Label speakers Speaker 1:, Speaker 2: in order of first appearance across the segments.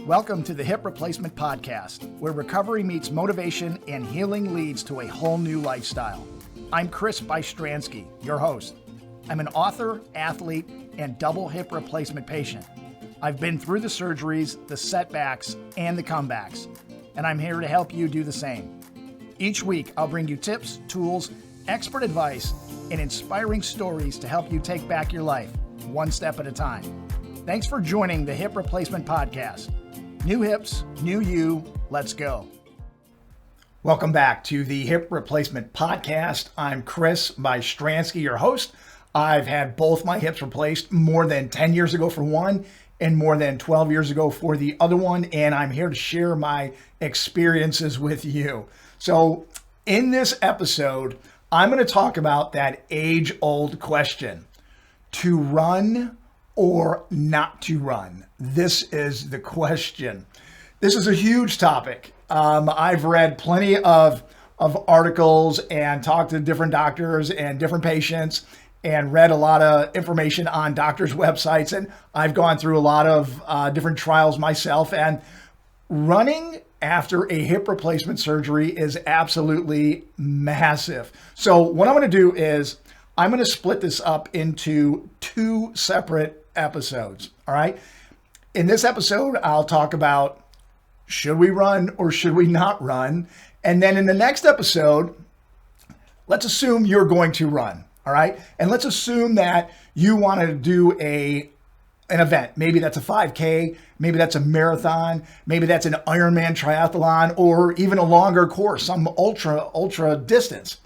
Speaker 1: Welcome to the Hip Replacement Podcast, where recovery meets motivation and healing leads to a whole new lifestyle. I'm Chris Bystriansky, your host. I'm an author, athlete, and double hip replacement patient. I've been through the surgeries, the setbacks, and the comebacks, and I'm here to help you do the same. Each week, I'll bring you tips, tools, expert advice, and inspiring stories to help you take back your life, one step at a time. Thanks for joining the Hip Replacement Podcast. New hips, new you, let's go. Welcome back to the Hip Replacement Podcast. I'm Chris Bystriansky, your host. I've had both my hips replaced more than 10 years ago for one and more than 12 years ago for the other one, and I'm here to share my experiences with you. So in this episode, I'm going to talk about that age-old question, to run or not to run? This is the question. This is a huge topic. I've read plenty of articles and talked to different doctors and different patients and read a lot of information on doctors' websites. And I've gone through a lot of different trials myself. And running after a hip replacement surgery is absolutely massive. So what I'm going to do is I'm going to split this up into two separate episodes. All right. In this episode, I'll talk about should we run or should we not run? And then in the next episode, let's assume you're going to run. All right. And let's assume that you want to do an event. Maybe that's a 5K, maybe that's a marathon, maybe that's an Ironman triathlon, or even a longer course, some ultra distance.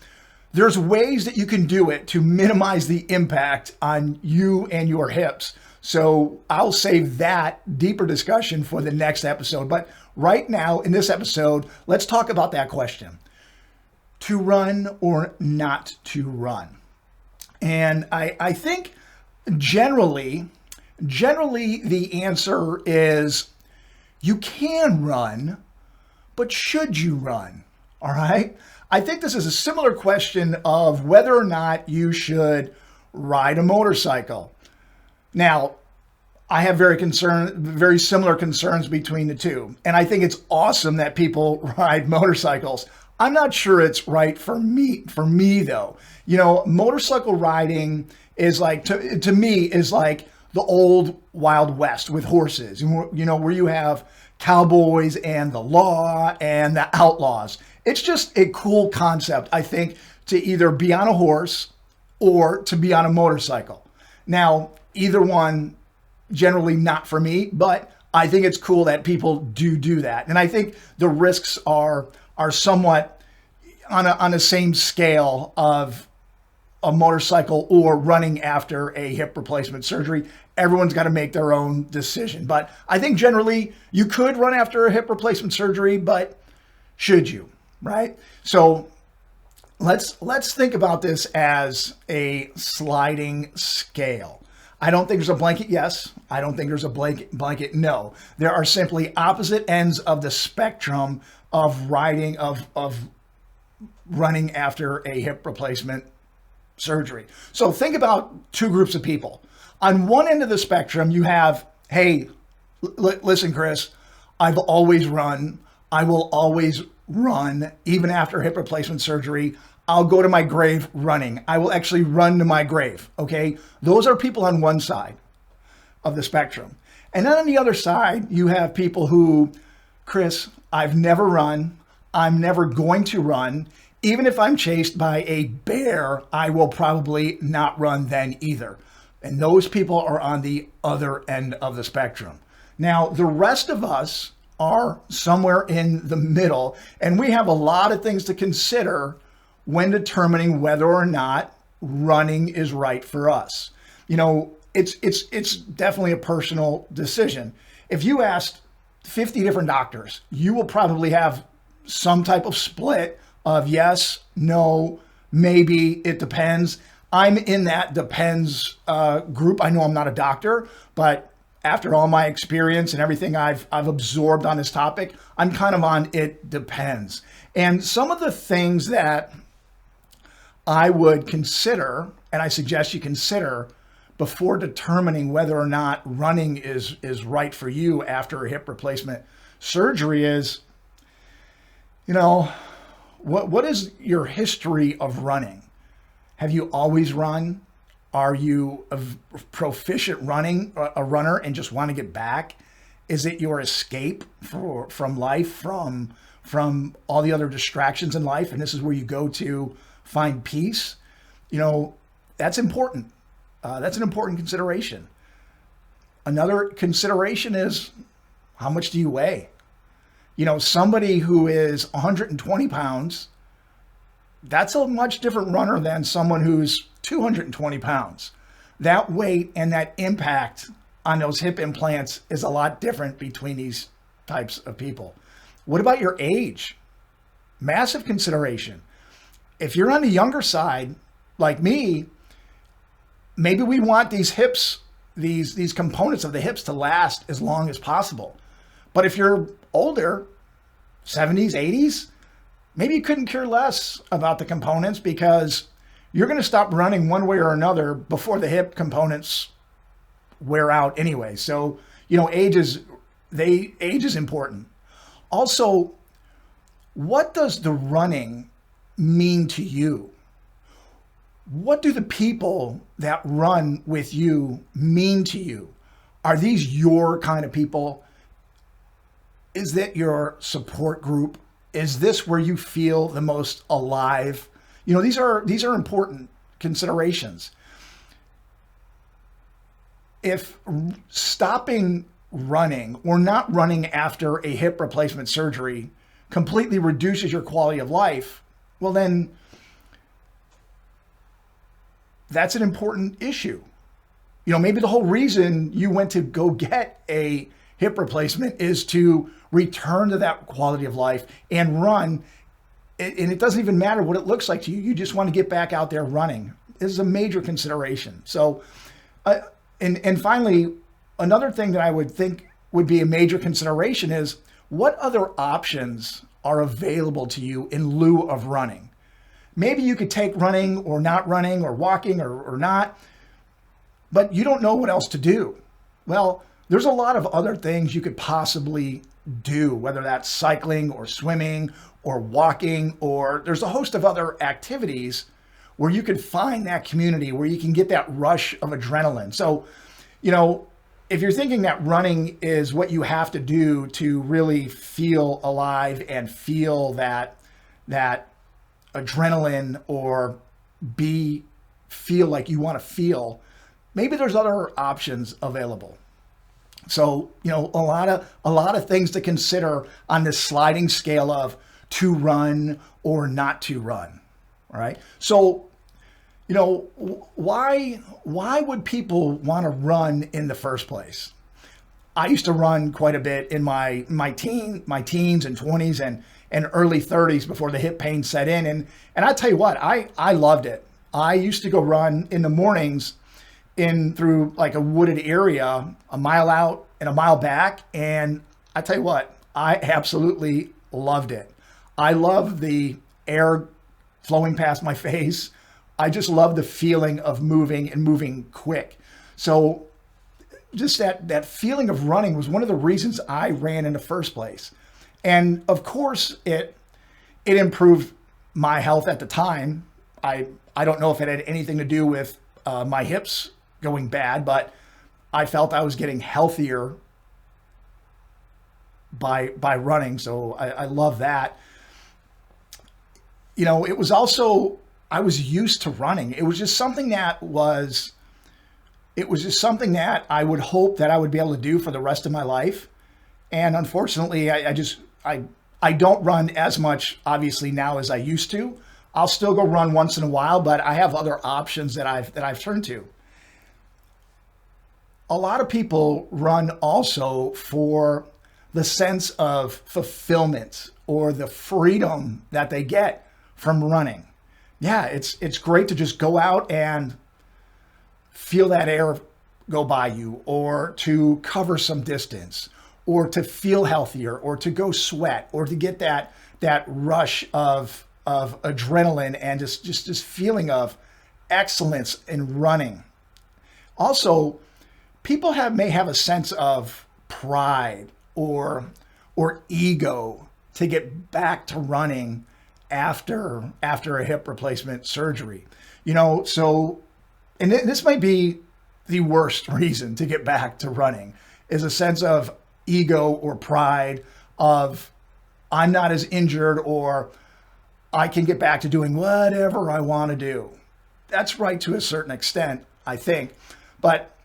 Speaker 1: There's ways that you can do it to minimize the impact on you and your hips. So I'll save that deeper discussion for the next episode. But right now in this episode, let's talk about that question. To run or not to run? And I think generally the answer is you can run, but should you run? All right. I think this is a similar question of whether or not you should ride a motorcycle. Now, I have very similar concerns between the two. And I think it's awesome that people ride motorcycles. I'm not sure it's right for me though. You know, motorcycle riding is like, to me, is like the old Wild West with horses, you know, where you have cowboys and the law and the outlaws. It's just a cool concept, I think, to either be on a horse or to be on a motorcycle. Now, either one, generally not for me, but I think it's cool that people do that. And I think the risks are somewhat on the same scale of a motorcycle or running after a hip replacement surgery. Everyone's got to make their own decision. But I think generally you could run after a hip replacement surgery, but should you, right? So let's think about this as a sliding scale. I don't think there's a blanket yes. I don't think there's a blanket no. There are simply opposite ends of the spectrum of running after a hip replacement surgery. So think about two groups of people. On one end of the spectrum, you have, hey, listen, Chris, I've always run. I will always run, even after hip replacement surgery. I'll go to my grave running. I will actually run to my grave, okay? Those are people on one side of the spectrum. And then on the other side, you have people who, Chris, I've never run. I'm never going to run. Even if I'm chased by a bear, I will probably not run then either. And those people are on the other end of the spectrum. Now, the rest of us are somewhere in the middle, and we have a lot of things to consider when determining whether or not running is right for us. You know, it's definitely a personal decision. If you asked 50 different doctors, you will probably have some type of split of yes, no, maybe, it depends. I'm in that depends group. I know I'm not a doctor, but after all my experience and everything I've absorbed on this topic, I'm kind of on it depends. And some of the things that I would consider, and I suggest you consider before determining whether or not running is right for you after a hip replacement surgery is, what is your history of running? Have you always run? Are you a proficient a runner and just want to get back? Is it your escape from life, from all the other distractions in life, and this is where you go to find peace? That's important. That's an important consideration. Another consideration is, how much do you weigh? Somebody who is 120 pounds, that's a much different runner than someone who's 220 pounds. That weight and that impact on those hip implants is a lot different between these types of people. What about your age? Massive consideration. If you're on the younger side, like me, maybe we want these hips, these components of the hips to last as long as possible. But if you're older, 70s, 80s, maybe you couldn't care less about the components because you're going to stop running one way or another before the hip components wear out anyway. So, age is important. Also, what does the running mean to you? What do the people that run with you mean to you? Are these your kind of people? Is that your support group? Is this where you feel the most alive? These are important considerations. If stopping running or not running after a hip replacement surgery completely reduces your quality of life, well then that's an important issue. Maybe the whole reason you went to go get a hip replacement is to return to that quality of life and run. And it doesn't even matter what it looks like to you. You just want to get back out there running. This is a major consideration. So, and finally, another thing that I would think would be a major consideration is what other options are available to you in lieu of running. Maybe you could take running or not running or walking or not, but you don't know what else to do. Well, there's a lot of other things you could possibly do, whether that's cycling or swimming or walking, or there's a host of other activities where you can find that community, where you can get that rush of adrenaline. So, if you're thinking that running is what you have to do to really feel alive and feel that adrenaline or feel like you want to feel, maybe there's other options available. So, a lot of things to consider on this sliding scale of to run or not to run. All right. So, why would people want to run in the first place? I used to run quite a bit in my teens and 20s and early 30s before the hip pain set in. And I tell you what, I loved it. I used to go run in the mornings through like a wooded area, a mile out and a mile back. And I tell you what, I absolutely loved it. I love the air flowing past my face. I just love the feeling of moving and moving quick. So just that feeling of running was one of the reasons I ran in the first place. And of course, it improved my health at the time. I don't know if it had anything to do with my hips going bad, but I felt I was getting healthier by running. So I love that. It was also, I was used to running. It was just something that I would hope that I would be able to do for the rest of my life. And unfortunately, I don't run as much, obviously, now as I used to. I'll still go run once in a while, but I have other options that I've turned to. A lot of people run also for the sense of fulfillment or the freedom that they get from running. Yeah, it's great to just go out and feel that air go by you, or to cover some distance, or to feel healthier, or to go sweat, or to get that rush of adrenaline and just feeling of excellence in running. Also, people may have a sense of pride or ego to get back to running after a hip replacement surgery. So, and this might be the worst reason to get back to running, is a sense of ego or pride of, I'm not as injured, or I can get back to doing whatever I want to do. That's right to a certain extent, I think. But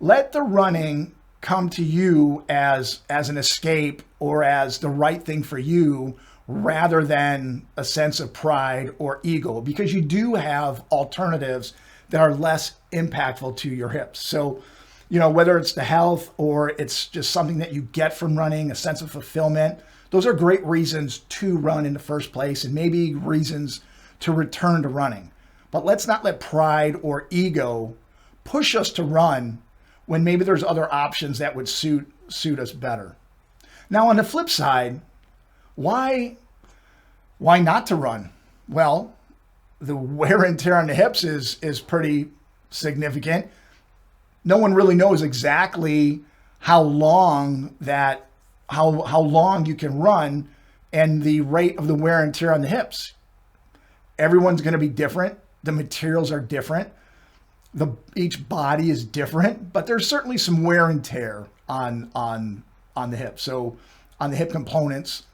Speaker 1: let the running come to you as an escape or as the right thing for you, rather than a sense of pride or ego, because you do have alternatives that are less impactful to your hips. So, whether it's the health or it's just something that you get from running, a sense of fulfillment, those are great reasons to run in the first place, and maybe reasons to return to running. But let's not let pride or ego push us to run when maybe there's other options that would suit us better. Now, on the flip side, why not to run? Well, the wear and tear on the hips is pretty significant. No one really knows exactly how long you can run and the rate of the wear and tear on the hips. Everyone's going to be different. The materials are different. Each body is different, but there's certainly some wear and tear on the hip. So on the hip components.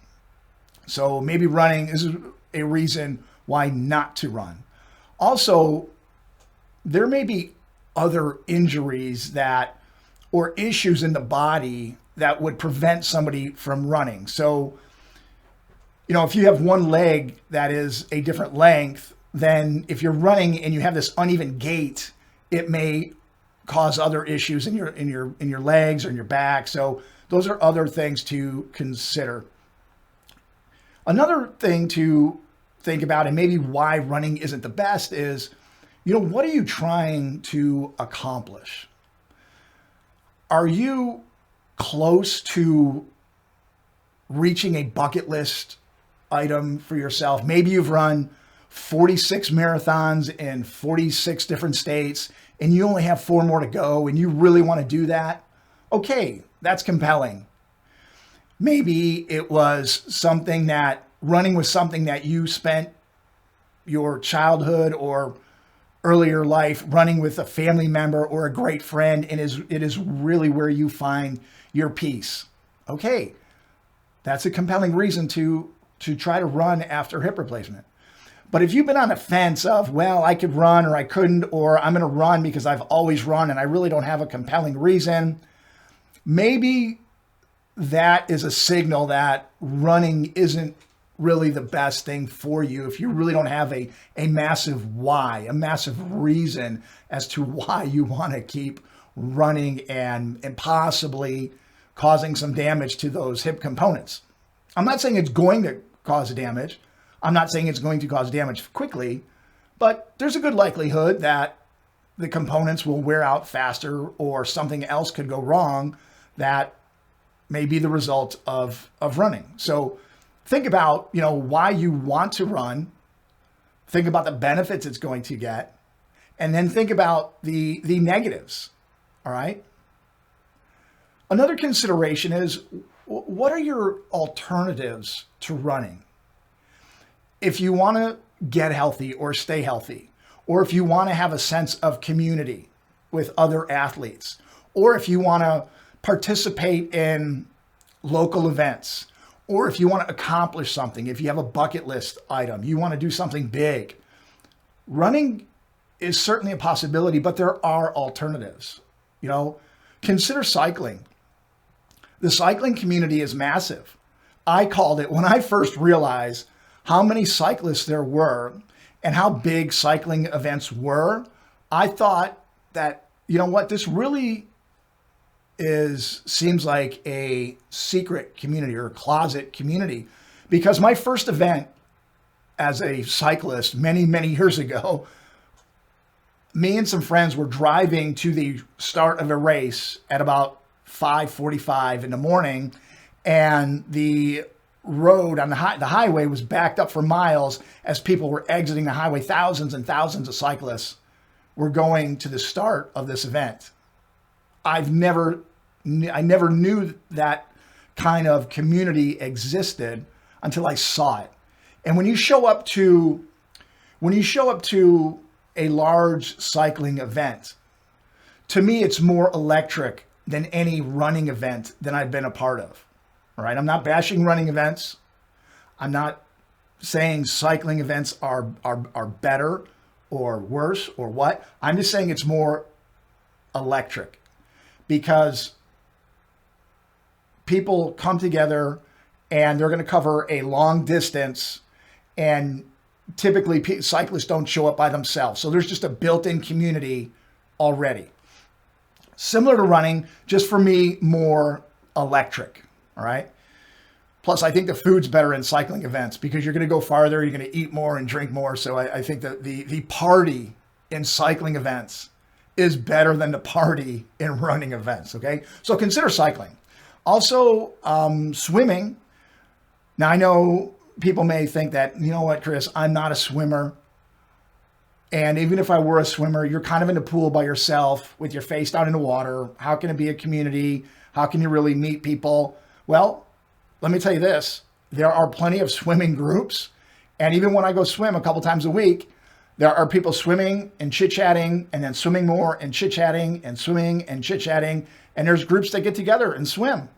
Speaker 1: So maybe running is a reason why not to run. Also, there may be other injuries or issues in the body that would prevent somebody from running. So, if you have one leg that is a different length, then if you're running and you have this uneven gait, it may cause other issues in your legs or in your back. So those are other things to consider. Another thing to think about, and maybe why running isn't the best, is, what are you trying to accomplish? Are you close to reaching a bucket list item for yourself? Maybe you've run 46 marathons in 46 different states and you only have 4 more to go and you really want to do that. Okay, that's compelling. Maybe it was running was something that you spent your childhood or earlier life running with a family member or a great friend, and it is really where you find your peace. Okay, that's a compelling reason to try to run after hip replacement. But if you've been on a fence of, well, I could run or I couldn't, or I'm going to run because I've always run and I really don't have a compelling reason, maybe that is a signal that running isn't really the best thing for you if you really don't have a massive why, a massive reason as to why you want to keep running and possibly causing some damage to those hip components. I'm not saying it's going to cause damage. I'm not saying it's going to cause damage quickly, but there's a good likelihood that the components will wear out faster or something else could go wrong that may be the result of running. So think about, why you want to run. Think about the benefits it's going to get, and then think about the negatives. All right. Another consideration is, what are your alternatives to running? If you want to get healthy or stay healthy, or if you want to have a sense of community with other athletes, or if you want to participate in local events, or if you want to accomplish something, if you have a bucket list item, you want to do something big, running is certainly a possibility, but there are alternatives. Consider cycling. The cycling community is massive. I called it, when I first realized how many cyclists there were and how big cycling events were, I thought that, this really seems like a secret community or a closet community, because my first event as a cyclist many, many years ago, me and some friends were driving to the start of a race at about 5:45 in the morning, and the road on the highway was backed up for miles as people were exiting the highway, thousands and thousands of cyclists were going to the start of this event. I never knew that kind of community existed until I saw it. And when you show up to a large cycling event, to me, it's more electric than any running event that I've been a part of. All right. I'm not bashing running events. I'm not saying cycling events are better or worse or what. I'm just saying it's more electric because people come together and they're going to cover a long distance, and typically cyclists don't show up by themselves. So there's just a built-in community already. Similar to running, just for me, more electric. All right. Plus, I think the food's better in cycling events because you're going to go farther, you're going to eat more and drink more. So I think that the party in cycling events is better than the party in running events. Okay. So consider cycling. Also, swimming. Now, I know people may think that, you know what, Chris, I'm not a swimmer. And even if I were a swimmer, you're kind of in the pool by yourself with your face down in the water. How can it be a community? How can you really meet people? Well, let me tell you this. There are plenty of swimming groups. And even when I go swim a couple times a week, there are people swimming and chit-chatting and then swimming more and chit-chatting and swimming and chit-chatting. And there's groups that get together and swim.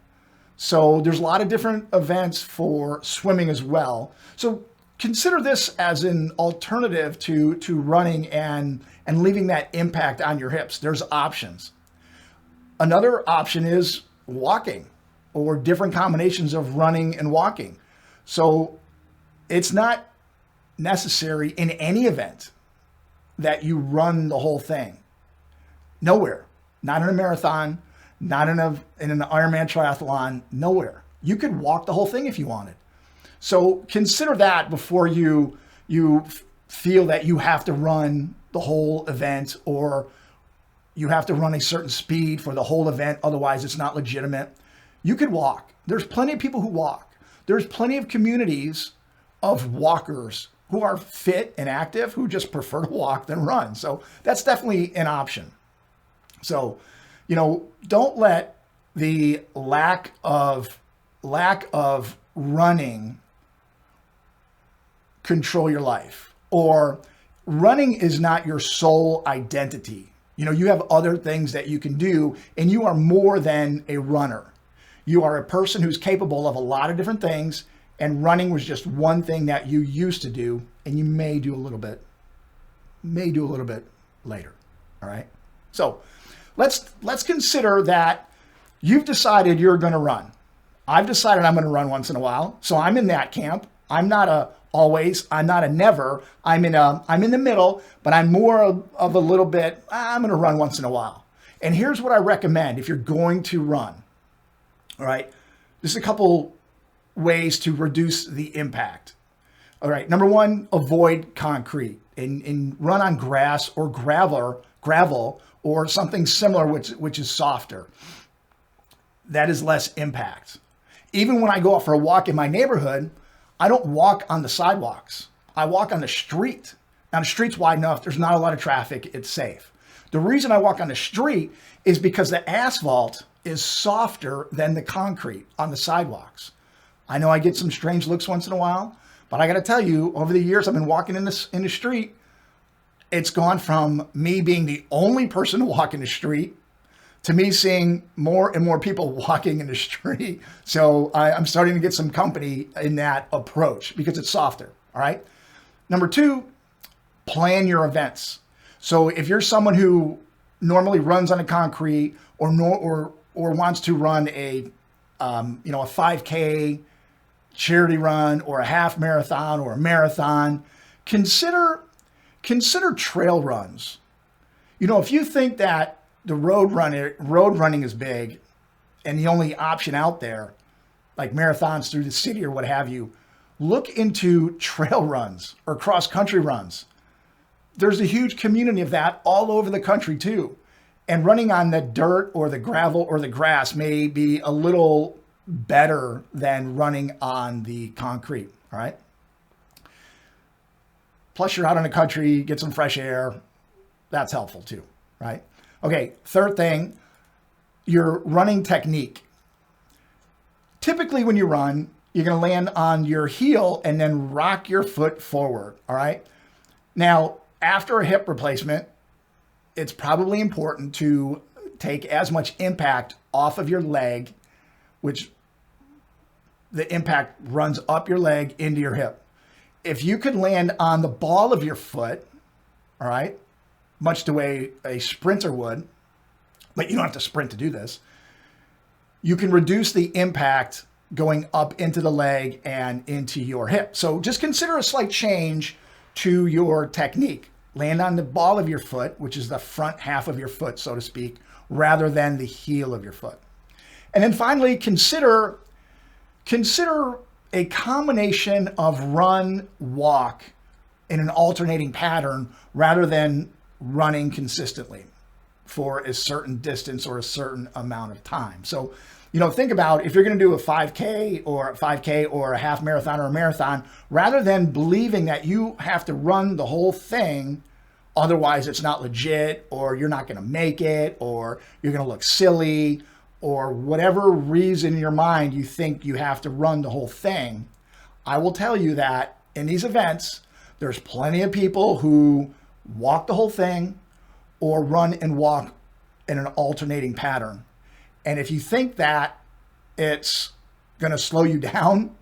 Speaker 1: So there's a lot of different events for swimming as well. So consider this as an alternative to running and leaving that impact on your hips. There's options. Another option is walking or different combinations of running and walking. So it's not necessary in any event that you run the whole thing. Nowhere. Not in a marathon, not in an Ironman triathlon, nowhere. You could walk the whole thing if you wanted. So consider that before you feel that you have to run the whole event or you have to run a certain speed for the whole event. Otherwise, it's not legitimate. You could walk. There's plenty of people who walk. There's plenty of communities of walkers who are fit and active who just prefer to walk than run. So that's definitely an option. So, don't let the lack of running control your life, or running is not your sole identity. You have other things that you can do, and you are more than a runner. You are a person who's capable of a lot of different things, and running was just one thing that you used to do, and you may do a little bit later. All right. So let's consider that you've decided you're going to run. I've decided I'm going to run once in a while. So I'm in that camp. I'm not a always. I'm not a never. I'm in the middle, but I'm more of a little bit. I'm going to run once in a while. And here's what I recommend if you're going to run. All right. Just a couple ways to reduce the impact. All right. Number one, avoid concrete and run on grass or gravel or something similar, which is softer. That is less impact. Even when I go out for a walk in my neighborhood, I don't walk on the sidewalks. I walk on the street. Now the street's wide enough. There's not a lot of traffic. It's safe. The reason I walk on the street is because the asphalt is softer than the concrete on the sidewalks. I know I get some strange looks once in a while, but I got to tell you, over the years I've been walking in the street, it's gone from me being the only person to walk in the street to me seeing more and more people walking in the street. So I'm starting to get some company in that approach because it's softer. All right. Number two, plan your events. So if you're someone who normally runs on the concrete or wants to run a 5K charity run or a half marathon or a marathon, consider trail runs. If you think that the road running is big and the only option out there, like marathons through the city or what have you, look into trail runs or cross-country runs. There's a huge community of that all over the country too. And running on the dirt or the gravel or the grass may be a little better than running on the concrete, all right? Plus you're out in the country, get some fresh air. that's helpful too, right? Okay, third thing, your running technique. Typically when you run, you're going to land on your heel and then rock your foot forward, all right? Now, after a hip replacement, it's probably important to take as much impact off of your leg, which the impact runs up your leg into your hip. If you could land on the ball of your foot, all right, much the way a sprinter would, but you don't have to sprint to do this, you can reduce the impact going up into the leg and into your hip. So just consider a slight change to your technique. Land on the ball of your foot, which is the front half of your foot, so to speak, rather than the heel of your foot. And then finally, consider a combination of run, walk in an alternating pattern rather than running consistently for a certain distance or a certain amount of time. So, think about if you're going to do a 5K or a half marathon or a marathon, rather than believing that you have to run the whole thing, otherwise it's not legit, or you're not going to make it, or you're going to look silly, or whatever reason in your mind you think you have to run the whole thing, I will tell you that in these events, there's plenty of people who walk the whole thing or run and walk in an alternating pattern. And if you think that it's going to slow you down,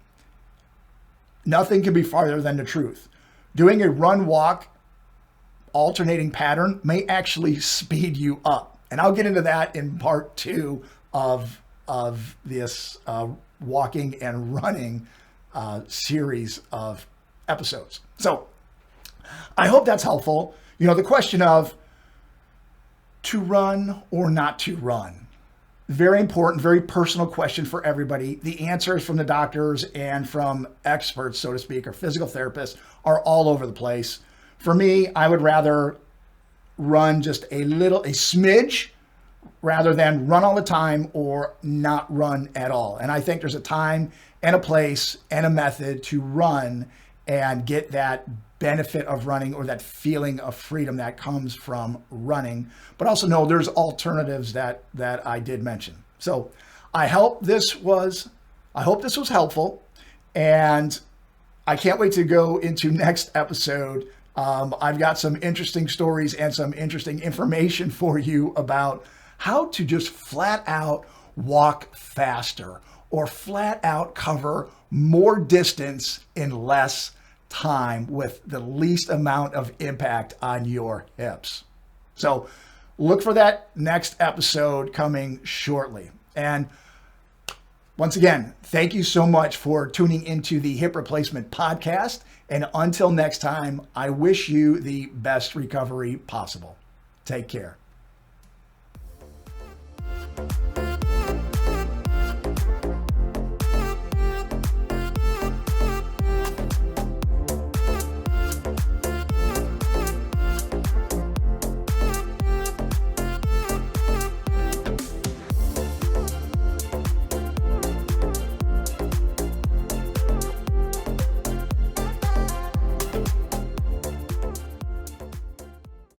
Speaker 1: nothing can be farther than the truth. Doing a run-walk alternating pattern may actually speed you up. And I'll get into that in part 2 of this walking and running series of episodes. So I hope that's helpful. The question of to run or not to run. Very important, very personal question for everybody. The answers from the doctors and from experts, so to speak, or physical therapists are all over the place. For me, I would rather run just a smidge rather than run all the time or not run at all. And I think there's a time and a place and a method to run and get that benefit of running or that feeling of freedom that comes from running. But also know there's alternatives that I did mention. So I hope this was helpful, and I can't wait to go into next episode. I've got some interesting stories and some interesting information for you about how to just flat out walk faster or flat out cover more distance in less time with the least amount of impact on your hips. So look for that next episode coming shortly. And once again, thank you so much for tuning into the Hip Replacement Podcast. And until next time, I wish you the best recovery possible. Take care.